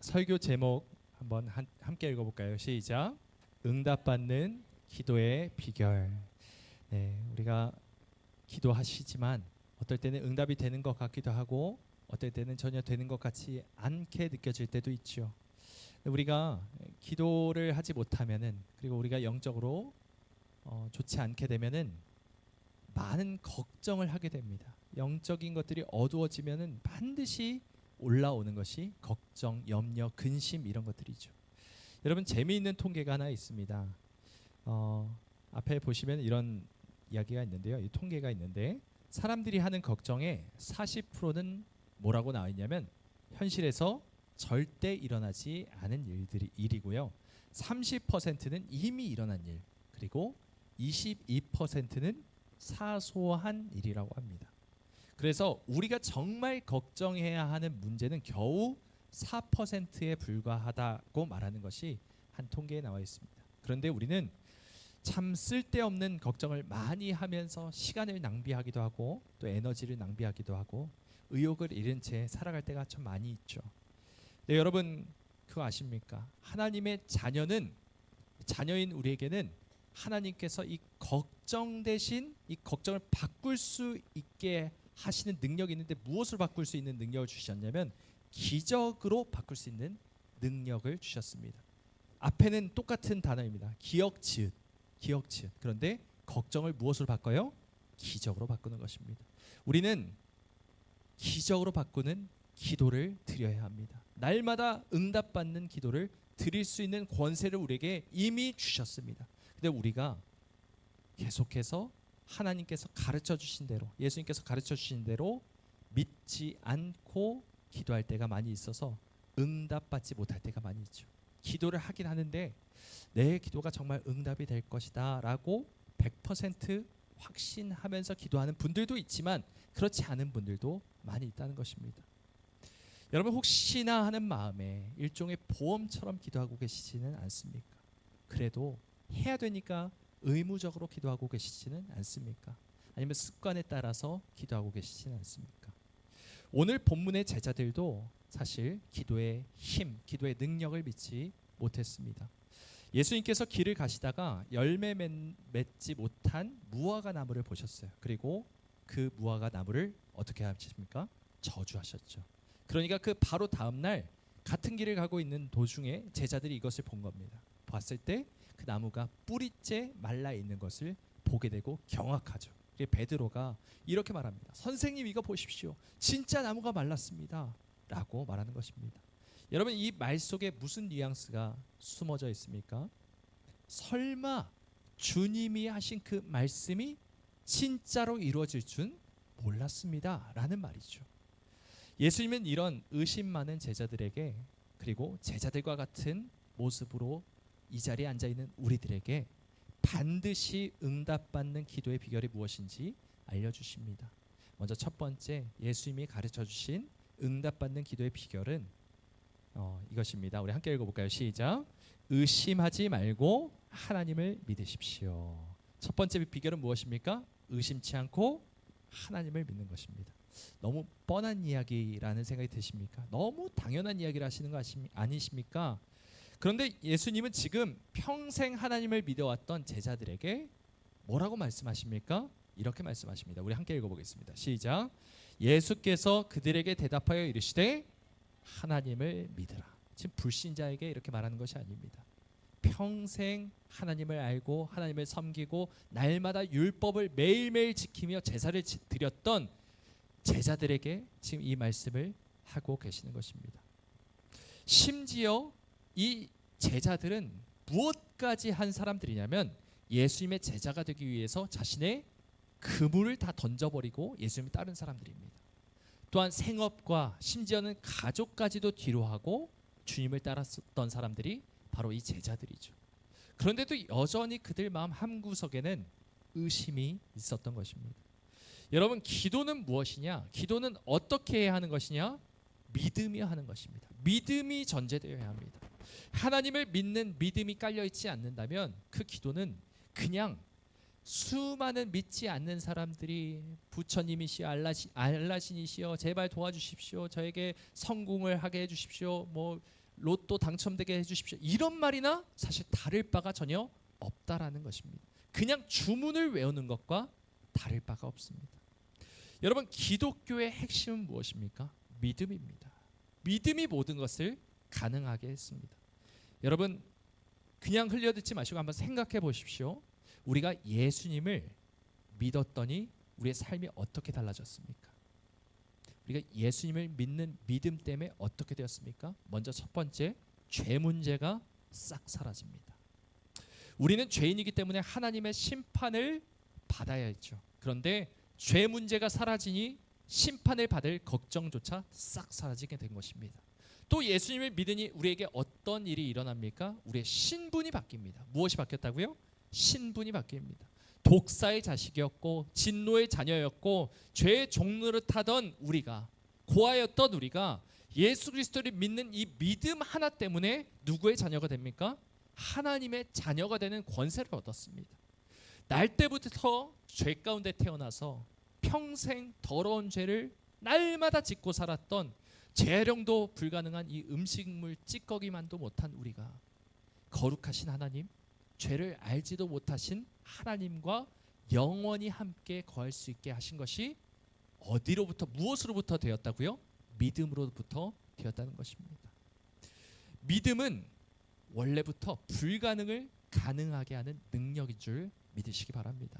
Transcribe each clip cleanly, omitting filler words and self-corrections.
설교 제목 한번 함께 읽어볼까요? 시작. 응답받는 기도의 비결. 네, 우리가 기도하시지만 어떨 때는 응답이 되는 것 같기도 하고 어떨 때는 전혀 되는 것 같지 않게 느껴질 때도 있죠. 우리가 기도를 하지 못하면은, 그리고 우리가 영적으로 좋지 않게 되면은 많은 걱정을 하게 됩니다. 영적인 것들이 어두워지면은 반드시 올라오는 것이 걱정, 염려, 근심 이런 것들이죠. 여러분, 재미있는 통계가 하나 있습니다. 앞에 보시면 이런 이야기가 있는데요. 이 통계가 있는데 사람들이 하는 걱정의 40%는 뭐라고 나와 있냐면 현실에서 절대 일어나지 않은 일이고요. 30%는 이미 일어난 일, 그리고 22%는 사소한 일이라고 합니다. 그래서 우리가 정말 걱정해야 하는 문제는 겨우 4%에 불과하다고 말하는 것이 한 통계에 나와 있습니다. 그런데 우리는 참 쓸데없는 걱정을 많이 하면서 시간을 낭비하기도 하고 또 에너지를 낭비하기도 하고 의욕을 잃은 채 살아갈 때가 참 많이 있죠. 네, 여러분 그거 아십니까? 하나님의 자녀인 우리에게는 하나님께서 이 걱정 대신 이 걱정을 바꿀 수 있게 하시는 능력이 있는데 무엇을 바꿀 수 있는 능력을 주셨냐면 기적으로 바꿀 수 있는 능력을 주셨습니다. 앞에는 똑같은 단어입니다. 기억, 지읒. 그런데 걱정을 무엇으로 바꿔요? 기적으로 바꾸는 것입니다. 우리는 기적으로 바꾸는 기도를 드려야 합니다. 날마다 응답받는 기도를 드릴 수 있는 권세를 우리에게 이미 주셨습니다. 근데 우리가 계속해서 하나님께서 가르쳐 주신 대로, 예수님께서 가르쳐 주신 대로 믿지 않고 기도할 때가 많이 있어서 응답받지 못할 때가 많이 있죠. 기도를 하긴 하는데 내 기도가 정말 응답이 될 것이다 라고 100% 확신하면서 기도하는 분들도 있지만 그렇지 않은 분들도 많이 있다는 것입니다. 여러분 혹시나 하는 마음에 일종의 보험처럼 기도하고 계시지는 않습니까? 그래도 해야 되니까 의무적으로 기도하고 계시지는 않습니까? 아니면 습관에 따라서 기도하고 계시지는 않습니까? 오늘 본문의 제자들도 사실 기도의 힘, 기도의 능력을 믿지 못했습니다. 예수님께서 길을 가시다가 열매 맺지 못한 무화과 나무를 보셨어요. 그리고 그 무화과 나무를 어떻게 하십니까? 저주하셨죠. 그러니까 그 바로 다음 날 같은 길을 가고 있는 도중에 제자들이 이것을 본 겁니다. 봤을 때 그 나무가 뿌리째 말라 있는 것을 보게 되고 경악하죠. 베드로가 이렇게 말합니다. 선생님 이거 보십시오. 진짜 나무가 말랐습니다. 라고 말하는 것입니다. 여러분 이 말 속에 무슨 뉘앙스가 숨어져 있습니까? 설마 주님이 하신 그 말씀이 진짜로 이루어질 줄 몰랐습니다. 라는 말이죠. 예수님은 이런 의심 많은 제자들에게, 그리고 제자들과 같은 모습으로 이 자리에 앉아있는 우리들에게 반드시 응답받는 기도의 비결이 무엇인지 알려주십니다. 먼저 첫 번째, 예수님이 가르쳐주신 응답받는 기도의 비결은 이것입니다. 우리 함께 읽어볼까요? 시작. 의심하지 말고 하나님을 믿으십시오. 첫 번째 비결은 무엇입니까? 의심치 않고 하나님을 믿는 것입니다. 너무 뻔한 이야기라는 생각이 드십니까? 너무 당연한 이야기를 하시는 거 아니십니까? 그런데 예수님은 지금 평생 하나님을 믿어왔던 제자들에게 뭐라고 말씀하십니까? 이렇게 말씀하십니다. 우리 함께 읽어보겠습니다. 시작. 예수께서 그들에게 대답하여 이르시되 하나님을 믿으라. 지금 불신자에게 이렇게 말하는 것이 아닙니다. 평생 하나님을 알고 하나님을 섬기고 날마다 율법을 매일매일 지키며 제사를 드렸던 제자들에게 지금 이 말씀을 하고 계시는 것입니다. 심지어 이 제자들은 무엇까지 한 사람들이냐면 예수님의 제자가 되기 위해서 자신의 그물을 다 던져버리고 예수님을 따른 사람들입니다. 또한 생업과 심지어는 가족까지도 뒤로하고 주님을 따랐던 사람들이 바로 이 제자들이죠. 그런데도 여전히 그들 마음 한구석에는 의심이 있었던 것입니다. 여러분 기도는 무엇이냐? 기도는 어떻게 해야 하는 것이냐? 믿으며 하는 것입니다. 믿음이 전제되어야 합니다. 하나님을 믿는 믿음이 깔려있지 않는다면 그 기도는 그냥 수많은 믿지 않는 사람들이 부처님이시여 알라신이시여 제발 도와주십시오. 저에게 성공을 하게 해주십시오. 뭐 로또 당첨되게 해주십시오. 이런 말이나 사실 다를 바가 전혀 없다라는 것입니다. 그냥 주문을 외우는 것과 다를 바가 없습니다. 여러분, 기독교의 핵심은 무엇입니까? 믿음입니다. 믿음이 모든 것을 가능하게 했습니다. 여러분, 그냥 흘려듣지 마시고 한번 생각해 보십시오. 우리가 예수님을 믿었더니 우리의 삶이 어떻게 달라졌습니까? 우리가 예수님을 믿는 믿음 때문에 어떻게 되었습니까? 먼저 첫 번째, 죄 문제가 싹 사라집니다. 우리는 죄인이기 때문에 하나님의 심판을 받아야 했죠. 그런데 죄 문제가 사라지니 심판을 받을 걱정조차 싹 사라지게 된 것입니다. 또 예수님을 믿으니 우리에게 어떤 일이 일어납니까? 우리의 신분이 바뀝니다. 무엇이 바뀌었다고요? 신분이 바뀝니다. 독사의 자식이었고 진노의 자녀였고 죄의 종로를 타던 우리가, 고아였던 우리가 예수 그리스도를 믿는 이 믿음 하나 때문에 누구의 자녀가 됩니까? 하나님의 자녀가 되는 권세를 얻었습니다. 날 때부터 죄 가운데 태어나서 평생 더러운 죄를 날마다 짓고 살았던, 재활용도 불가능한 이 음식물 찌꺼기만도 못한 우리가 거룩하신 하나님, 죄를 알지도 못하신 하나님과 영원히 함께 거할 수 있게 하신 것이 어디로부터, 무엇으로부터 되었다고요? 믿음으로부터 되었다는 것입니다. 믿음은 원래부터 불가능을 가능하게 하는 능력인 줄 믿으시기 바랍니다.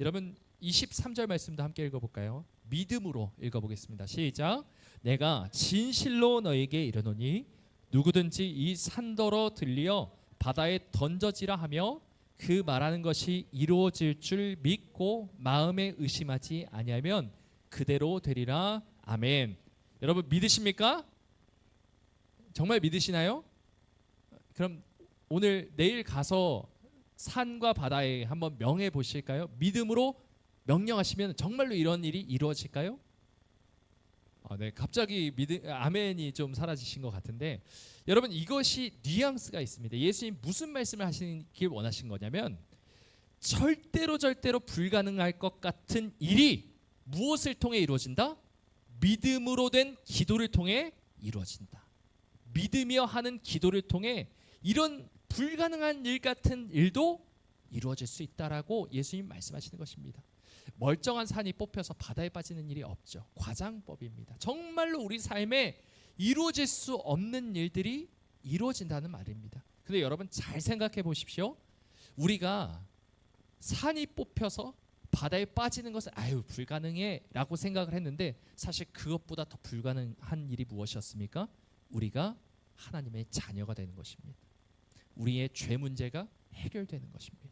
여러분, 23절 말씀도 함께 읽어볼까요? 믿음으로 읽어보겠습니다. 시작. 내가 진실로 너에게 이르노니 누구든지 이 산더러 들리어 바다에 던져지라 하며 그 말하는 것이 이루어질 줄 믿고 마음에 의심하지 아니하면 그대로 되리라. 아멘. 여러분, 믿으십니까? 정말 믿으시나요? 그럼 오늘 내일 가서 산과 바다에 한번 명해 보실까요? 믿음으로 명령하시면 정말로 이런 일이 이루어질까요? 네, 갑자기 아멘이 좀 사라지신 것 같은데, 여러분, 이것이 뉘앙스가 있습니다. 예수님 무슨 말씀을 하시길 원하신 거냐면, 절대로 불가능할 것 같은 일이 무엇을 통해 이루어진다? 믿음으로 된 기도를 통해 이루어진다. 믿으며 하는 기도를 통해 이런 불가능한 일 같은 일도 이루어질 수 있다라고 예수님 말씀하시는 것입니다. 멀쩡한 산이 뽑혀서 바다에 빠지는 일이 없죠. 과장법입니다. 정말로 우리 삶에 이루어질 수 없는 일들이 이루어진다는 말입니다. 근데 여러분, 잘 생각해 보십시오. 우리가 산이 뽑혀서 바다에 빠지는 것은 불가능해 라고 생각을 했는데, 사실 그것보다 더 불가능한 일이 무엇이었습니까? 우리가 하나님의 자녀가 되는 것입니다. 우리의 죄 문제가 해결되는 것입니다.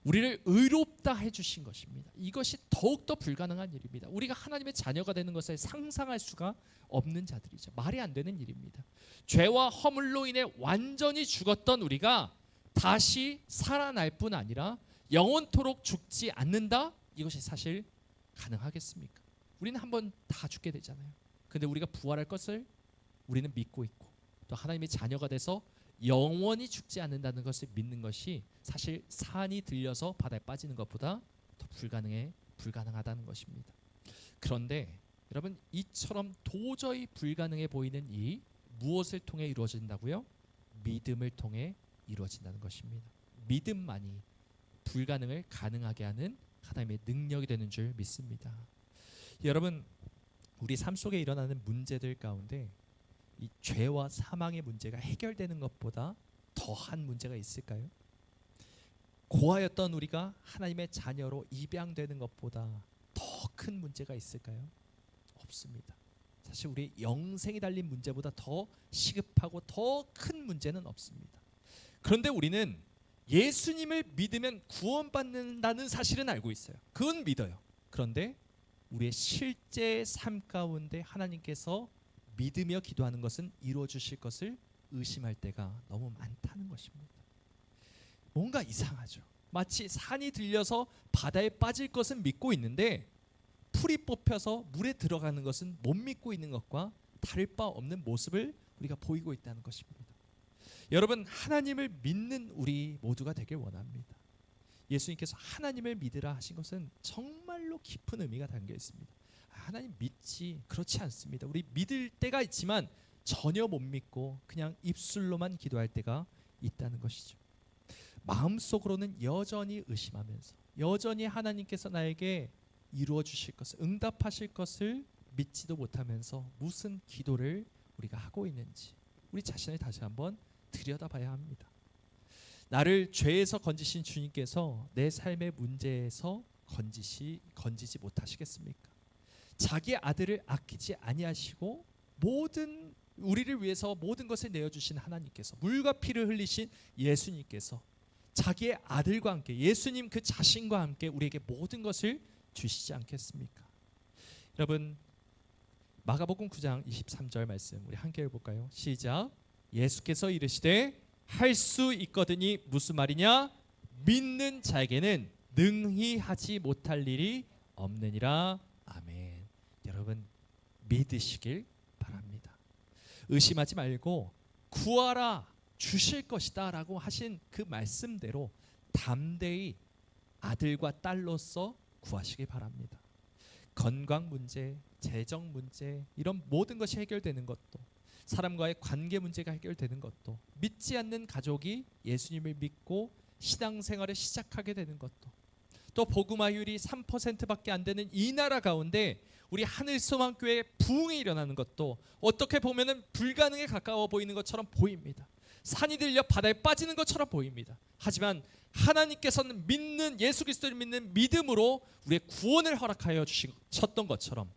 우리를 의롭다 해주신 것입니다. 이것이 더욱더 불가능한 일입니다. 우리가 하나님의 자녀가 되는 것을 상상할 수가 없는 자들이죠. 말이 안 되는 일입니다. 죄와 허물로 인해 완전히 죽었던 우리가 다시 살아날 뿐 아니라 영원토록 죽지 않는다? 이것이 사실 가능하겠습니까? 우리는 한번 다 죽게 되잖아요. 근데 우리가 부활할 것을 우리는 믿고 있고, 또 하나님의 자녀가 돼서 영원히 죽지 않는다는 것을 믿는 것이 사실 산이 들려서 바다에 빠지는 것보다 더 불가능하다는 것입니다. 그런데 여러분, 이처럼 도저히 불가능해 보이는 이 무엇을 통해 이루어진다고요? 믿음을 통해 이루어진다는 것입니다. 믿음만이 불가능을 가능하게 하는 하나님의 능력이 되는 줄 믿습니다. 여러분, 우리 삶 속에 일어나는 문제들 가운데 이 죄와 사망의 문제가 해결되는 것보다 더한 문제가 있을까요? 고아였던 우리가 하나님의 자녀로 입양되는 것보다 더 큰 문제가 있을까요? 없습니다. 사실 우리 영생이 달린 문제보다 더 시급하고 더 큰 문제는 없습니다. 그런데 우리는 예수님을 믿으면 구원받는다는 사실은 알고 있어요. 그건 믿어요. 그런데 우리의 실제 삶 가운데 하나님께서 믿으며 기도하는 것은 이루어 주실 것을 의심할 때가 너무 많다는 것입니다. 뭔가 이상하죠. 마치 산이 들려서 바다에 빠질 것은 믿고 있는데 풀이 뽑혀서 물에 들어가는 것은 못 믿고 있는 것과 다를 바 없는 모습을 우리가 보이고 있다는 것입니다. 여러분, 하나님을 믿는 우리 모두가 되길 원합니다. 예수님께서 하나님을 믿으라 하신 것은 정말로 깊은 의미가 담겨 있습니다. 하나님 믿지, 그렇지 않습니다. 우리 믿을 때가 있지만 전혀 못 믿고 그냥 입술로만 기도할 때가 있다는 것이죠. 마음속으로는 여전히 의심하면서 여전히 하나님께서 나에게 이루어 주실 것을, 응답하실 것을 믿지도 못하면서 무슨 기도를 우리가 하고 있는지 우리 자신을 다시 한번 들여다봐야 합니다. 나를 죄에서 건지신 주님께서 내 삶의 문제에서 건지지 못하시겠습니까? 자기 아들을 아끼지 아니하시고 모든 우리를 위해서 모든 것을 내어주신 하나님께서, 물과 피를 흘리신 예수님께서 자기의 아들과 함께, 예수님 그 자신과 함께 우리에게 모든 것을 주시지 않겠습니까? 여러분, 마가복음 9장 23절 말씀 우리 함께 읽어볼까요? 시작. 예수께서 이르시되 할 수 있거든이 무슨 말이냐? 믿는 자에게는 능히 하지 못할 일이 없느니라. 아멘. 여러분, 믿으시길 바랍니다. 의심하지 말고 구하라 주실 것이다 라고 하신 그 말씀대로 담대히 아들과 딸로서 구하시기 바랍니다. 건강 문제, 재정 문제, 이런 모든 것이 해결되는 것도, 사람과의 관계 문제가 해결되는 것도, 믿지 않는 가족이 예수님을 믿고 신앙생활을 시작하게 되는 것도, 또 복음화율이 3%밖에 안 되는 이 나라 가운데 우리 하늘소망교회 부흥이 일어나는 것도 어떻게 보면은 불가능에 가까워 보이는 것처럼 보입니다. 산이 들려 바다에 빠지는 것처럼 보입니다. 하지만 하나님께서는 믿는, 예수 그리스도를 믿는 믿음으로 우리의 구원을 허락하여 주셨던 것처럼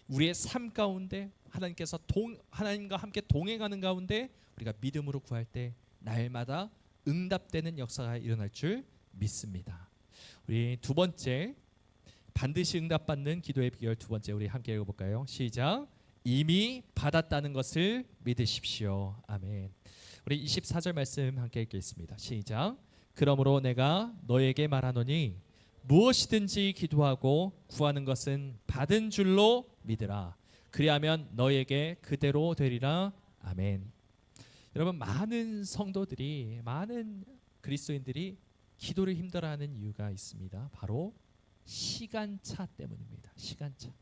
우리의 삶 가운데 하나님께서 하나님과 함께 동행하는 가운데 우리가 믿음으로 구할 때 날마다 응답되는 역사가 일어날 줄 믿습니다. 우리 두 번째, 반드시 응답받는 기도의 비결 두 번째 우리 함께 읽어볼까요? 시작. 이미 받았다는 것을 믿으십시오. 아멘. 우리 24절 말씀 함께 읽겠습니다. 시작. 그러므로 내가 너에게 말하노니 무엇이든지 기도하고 구하는 것은 받은 줄로 믿으라. 그리하면 너에게 그대로 되리라. 아멘. 여러분, 많은 성도들이, 많은 그리스도인들이 기도를 힘들어하는 이유가 있습니다. 바로 시간차 때문입니다. 시간차.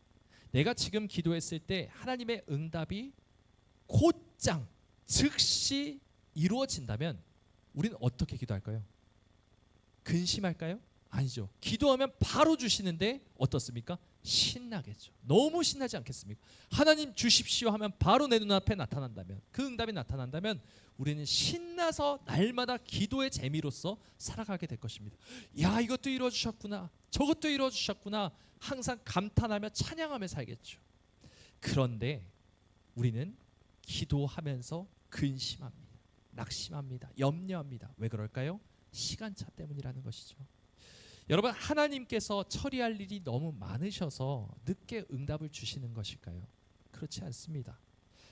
내가 지금 기도했을 때 하나님의 응답이 곧장 즉시 이루어진다면 우리는 어떻게 기도할까요? 근심할까요? 아니죠. 기도하면 바로 주시는데 어떻습니까? 신나겠죠. 너무 신나지 않겠습니까? 하나님 주십시오 하면 바로 내 눈앞에 나타난다면, 그 응답이 나타난다면 우리는 신나서 날마다 기도의 재미로서 살아가게 될 것입니다. 야, 이것도 이루어주셨구나, 저것도 이루어주셨구나, 항상 감탄하며 찬양하며 살겠죠. 그런데 우리는 기도하면서 근심합니다. 낙심합니다. 염려합니다. 왜 그럴까요? 시간차 때문이라는 것이죠. 여러분, 하나님께서 처리할 일이 너무 많으셔서 늦게 응답을 주시는 것일까요? 그렇지 않습니다.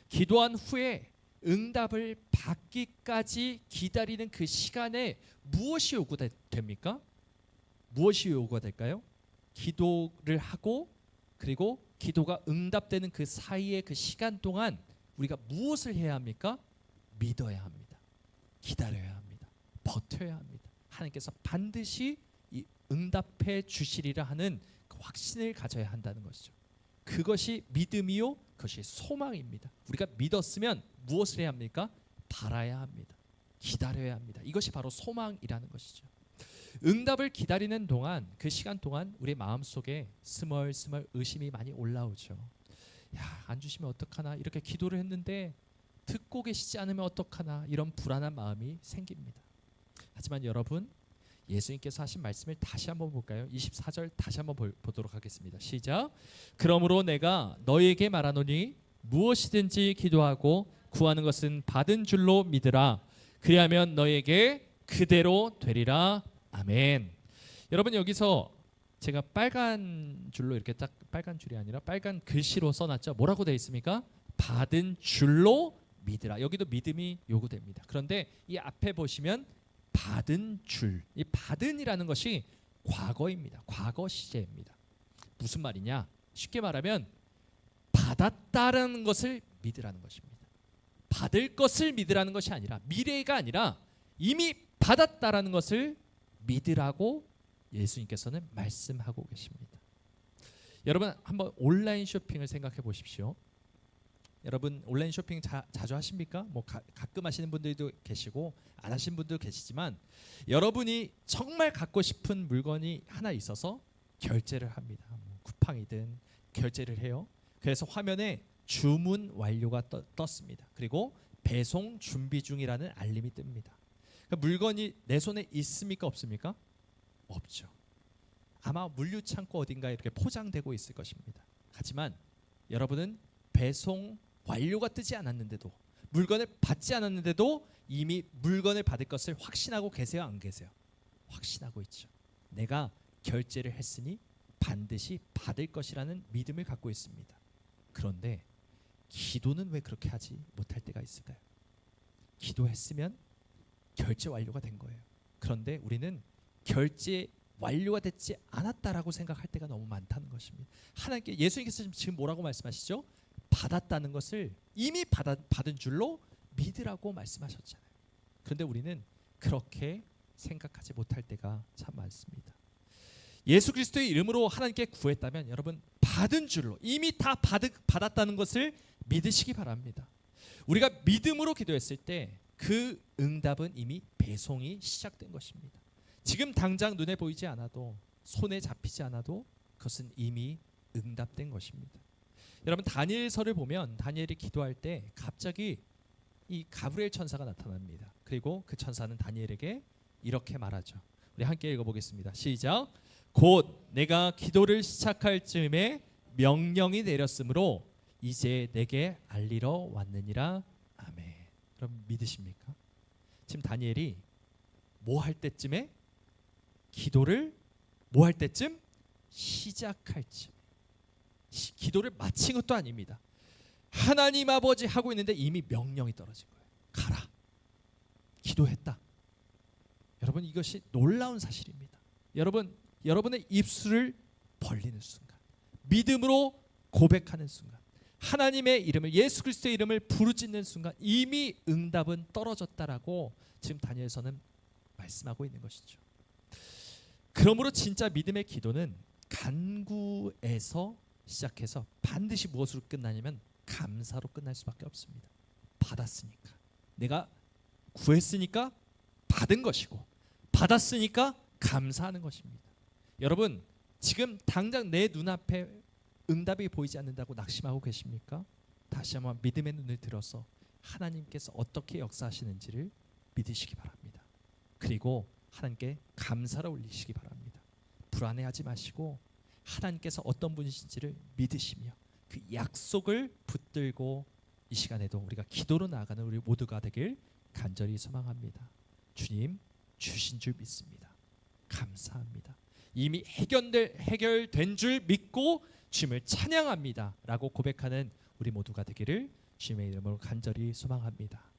기도한 후에 응답을 받기까지 기다리는 그 시간에 무엇이 요구됩니까? 무엇이 요구가 될까요? 기도를 하고 그리고 기도가 응답되는 그 사이의 그 시간 동안 우리가 무엇을 해야 합니까? 믿어야 합니다. 기다려야 합니다. 버텨야 합니다. 하나님께서 반드시 이 응답해 주시리라 하는 그 확신을 가져야 한다는 것이죠. 그것이 믿음이요, 그것이 소망입니다. 우리가 믿었으면 무엇을 해야 합니까? 바라야 합니다. 기다려야 합니다. 이것이 바로 소망이라는 것이죠. 응답을 기다리는 동안, 그 시간 동안 우리 마음속에 스멀스멀 의심이 많이 올라오죠. 야, 안 주시면 어떡하나, 이렇게 기도를 했는데 듣고 계시지 않으면 어떡하나, 이런 불안한 마음이 생깁니다. 하지만 여러분, 예수님께서 하신 말씀을 다시 한번 볼까요? 24절 다시 한번 보도록 하겠습니다. 시작. 그러므로 내가 너에게 말하노니 무엇이든지 기도하고 구하는 것은 받은 줄로 믿으라. 그리하면 너에게 그대로 되리라. 아멘. 여러분, 여기서 제가 빨간 줄로 이렇게 딱, 빨간 줄이 아니라 빨간 글씨로 써놨죠. 뭐라고 되어 있습니까? 받은 줄로 믿으라. 여기도 믿음이 요구됩니다. 그런데 이 앞에 보시면 받은 줄, 이 받은이라는 것이 과거입니다. 과거 시제입니다. 무슨 말이냐? 쉽게 말하면 받았다라는 것을 믿으라는 것입니다. 받을 것을 믿으라는 것이 아니라, 미래가 아니라 이미 받았다라는 것을 믿으라고 예수님께서는 말씀하고 계십니다. 여러분, 한번 온라인 쇼핑을 생각해 보십시오. 여러분 온라인 쇼핑 자주 하십니까? 뭐 가끔 하시는 분들도 계시고 안 하시는 분들도 계시지만 여러분이 정말 갖고 싶은 물건이 하나 있어서 결제를 합니다. 뭐 쿠팡이든 결제를 해요. 그래서 화면에 주문 완료가 떴습니다. 그리고 배송 준비 중이라는 알림이 뜹니다. 그러니까 물건이 내 손에 있습니까? 없습니까? 없죠. 아마 물류창고 어딘가에 이렇게 포장되고 있을 것입니다. 하지만 여러분은 배송 완료가 뜨지 않았는데도 물건을 받지 않았는데도 이미 물건을 받을 것을 확신하고 계세요? 안 계세요? 확신하고 있죠. 내가 결제를 했으니 반드시 받을 것이라는 믿음을 갖고 있습니다. 그런데 기도는 왜 그렇게 하지 못할 때가 있을까요? 기도했으면 결제 완료가 된 거예요. 그런데 우리는 결제 완료가 됐지 않았다라고 생각할 때가 너무 많다는 것입니다. 하나님께 예수님께서 지금 뭐라고 말씀하시죠? 받았다는 것을 이미 받은 줄로 믿으라고 말씀하셨잖아요. 그런데 우리는 그렇게 생각하지 못할 때가 참 많습니다. 예수 그리스도의 이름으로 하나님께 구했다면 여러분 받은 줄로 이미 다 받았다는 것을 믿으시기 바랍니다. 우리가 믿음으로 기도했을 때 그 응답은 이미 배송이 시작된 것입니다. 지금 당장 눈에 보이지 않아도 손에 잡히지 않아도 그것은 이미 응답된 것입니다. 여러분 다니엘서를 보면 다니엘이 기도할 때 갑자기 이 가브리엘 천사가 나타납니다. 그리고 그 천사는 다니엘에게 이렇게 말하죠. 우리 함께 읽어보겠습니다. 시작. 곧 내가 기도를 시작할 즈음에 명령이 내렸으므로 이제 내게 알리러 왔느니라. 아멘. 여러분 믿으십니까? 지금 다니엘이 뭐 할 때쯤에 기도를 뭐 할 때쯤 시작할 쯤 기도를 마친 것도 아닙니다. 하나님 아버지 하고 있는데 이미 명령이 떨어진 거예요. 가라. 기도했다. 여러분 이것이 놀라운 사실입니다. 여러분의 입술을 벌리는 순간 믿음으로 고백하는 순간 하나님의 이름을 예수 그리스도의 이름을 부르짖는 순간 이미 응답은 떨어졌다라고 지금 다니엘서는 말씀하고 있는 것이죠. 그러므로 진짜 믿음의 기도는 간구에서 시작해서 반드시 무엇으로 끝나냐면 감사로 끝날 수밖에 없습니다. 받았으니까 내가 구했으니까 받은 것이고 받았으니까 감사하는 것입니다. 여러분 지금 당장 내 눈앞에 응답이 보이지 않는다고 낙심하고 계십니까? 다시 한번 믿음의 눈을 들어서 하나님께서 어떻게 역사하시는지를 믿으시기 바랍니다. 그리고 하나님께 감사를 올리시기 바랍니다. 불안해하지 마시고 하나님께서 어떤 분이신지를 믿으시며 그 약속을 붙들고 이 시간에도 우리가 기도로 나아가는 우리 모두가 되길 간절히 소망합니다. 주님 주신 줄 믿습니다. 감사합니다. 이미 해결된 줄 믿고 주님을 찬양합니다 라고 고백하는 우리 모두가 되기를 주님의 이름으로 간절히 소망합니다.